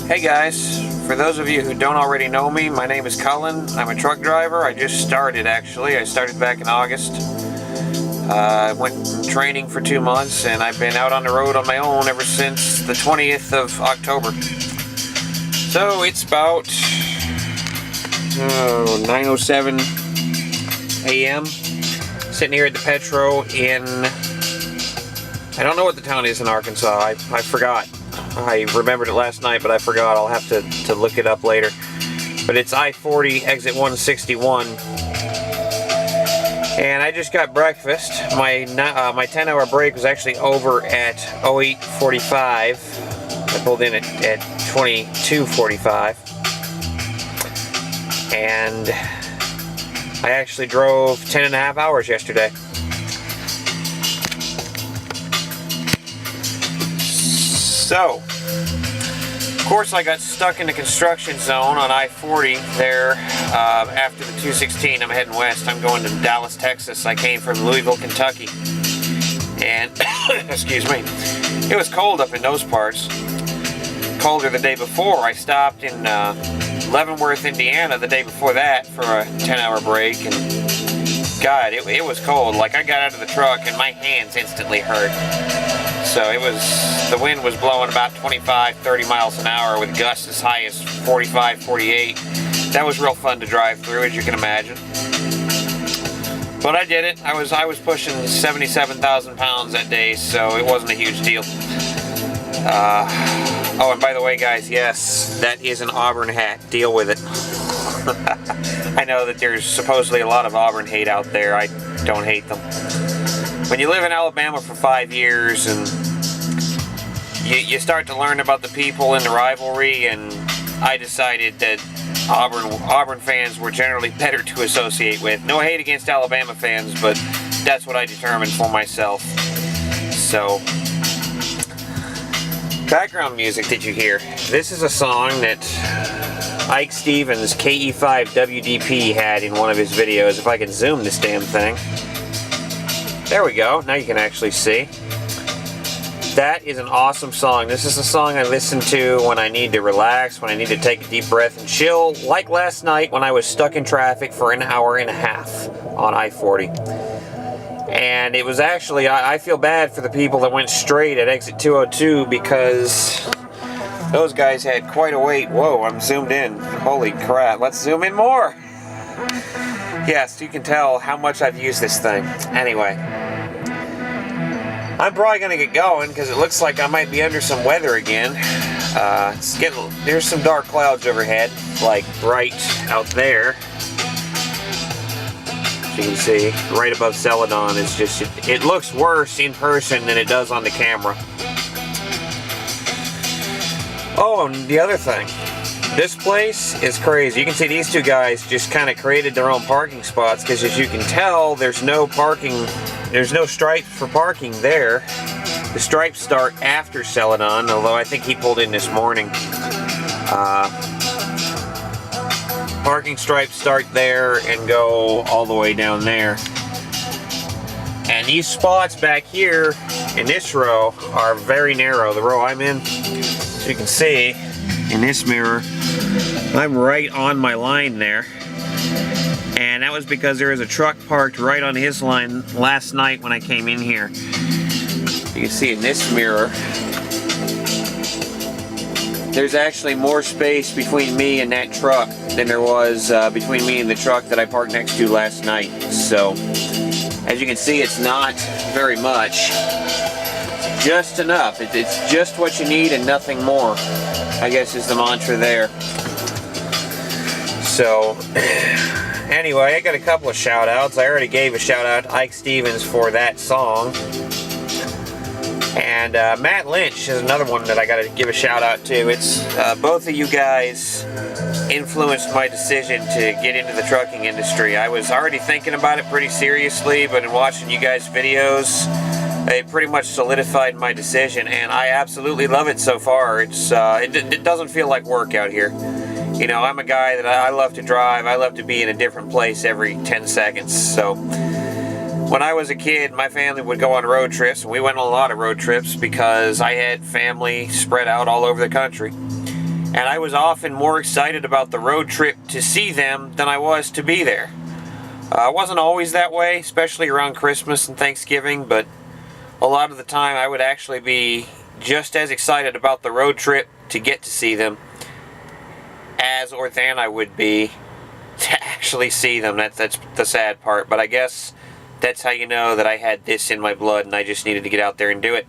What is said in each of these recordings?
Hey guys, for those of you who don't already know me, my name is Cullen. I'm a truck driver. I just started actually. I started back in August. I went training for 2 months and I've been out on the road on my own ever since the 20th of October. So it's about 9:07 a.m. sitting here at the Petro in, I don't know what the town is in Arkansas. I forgot. I remembered it last night, but I forgot. I'll have to look it up later. But it's I-40, exit 161. And I just got breakfast. My 10-hour break was actually over at 08:45. I pulled in at 22:45. And I actually drove 10.5 hours yesterday. So, of course I got stuck in the construction zone on I-40 there after the 216. I'm heading west. I'm going to Dallas, Texas. I came from Louisville, Kentucky. And, excuse me, it was cold up in those parts. Colder the day before. I stopped in Leavenworth, Indiana the day before that for a 10-hour break. And God, it was cold. Like, I got out of the truck and my hands instantly hurt. So the wind was blowing about 25, 30 miles an hour with gusts as high as 45, 48. That was real fun to drive through, as you can imagine. But I did it. I was pushing 77,000 pounds that day, so it wasn't a huge deal. Oh, and by the way, guys, yes, that is an Auburn hat. Deal with it. I know that there's supposedly a lot of Auburn hate out there. I don't hate them. When you live in Alabama for 5 years and you start to learn about the people in the rivalry, and I decided that Auburn fans were generally better to associate with. No hate against Alabama fans, but that's what I determined for myself. So, background music, did you hear? This is a song that Ike Stevens, KE5 WDP, had in one of his videos. If I can zoom this damn thing. There we go. Now you can actually see. That is an awesome song. This is a song I listen to when I need to relax, when I need to take a deep breath and chill, like last night when I was stuck in traffic for an hour and a half on I-40. And it was actually, I feel bad for the people that went straight at exit 202 because those guys had quite a wait. Whoa, I'm zoomed in. Holy crap. Let's zoom in more. Yes, you can tell how much I've used this thing. Anyway, I'm probably going to get going because it looks like I might be under some weather again. There's some dark clouds overhead, like right out there. As you can see, right above Celadon. It's just, it looks worse in person than it does on the camera. Oh, and the other thing. This place is crazy. You can see these two guys just kind of created their own parking spots because, as you can tell, there's no stripes for parking there. The stripes start after Celadon, although I think he pulled in this morning. Parking stripes start there and go all the way down there. And these spots back here in this row are very narrow. The row I'm in, as you can see in this mirror, I'm right on my line there. And that was because there was a truck parked right on his line last night when I came in here. You can see in this mirror, there's actually more space between me and that truck than there was between me and the truck that I parked next to last night. So, as you can see, it's not very much. Just enough. It's just what you need and nothing more, I guess is the mantra there. So, anyway, I got a couple of shout outs. I already gave a shout out to Ike Stevens for that song. And Matt Lynch is another one that I got to give a shout out to. It's both of you guys influenced my decision to get into the trucking industry. I was already thinking about it pretty seriously, but in watching you guys' videos, it pretty much solidified my decision, and I absolutely love it so far. It doesn't feel like work out here. You know, I'm a guy that I love to drive. I love to be in a different place every 10 seconds. So when I was a kid, my family would go on road trips, and we went on a lot of road trips because I had family spread out all over the country. And I was often more excited about the road trip to see them than I was to be there. I wasn't always that way, especially around Christmas and Thanksgiving, but a lot of the time I would actually be just as excited about the road trip to get to see them as or than I would be to actually see them. That's the sad part, but I guess that's how you know that I had this in my blood and I just needed to get out there and do it.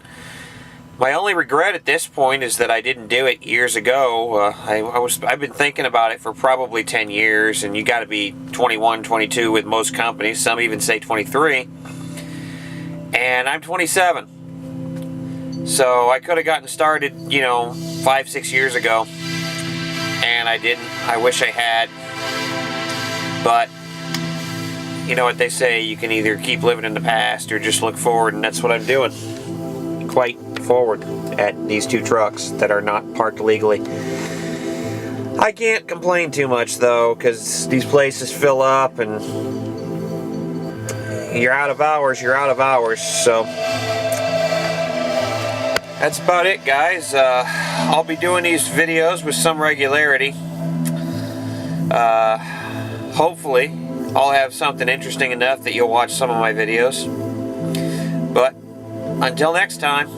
My only regret at this point is that I didn't do it years ago. I've been thinking about it for probably 10 years, and you got to be 21, 22 with most companies. Some even say 23. And I'm 27. So I could have gotten started, 5-6 years ago. And I didn't. I wish I had. But you know what they say, you can either keep living in the past or just look forward, and that's what I'm doing. Quite forward at these two trucks that are not parked legally. I can't complain too much though, because these places fill up and you're out of hours, so that's about it, guys. I'll be doing these videos with some regularity. Hopefully I'll have something interesting enough that you'll watch some of my videos. But until next time,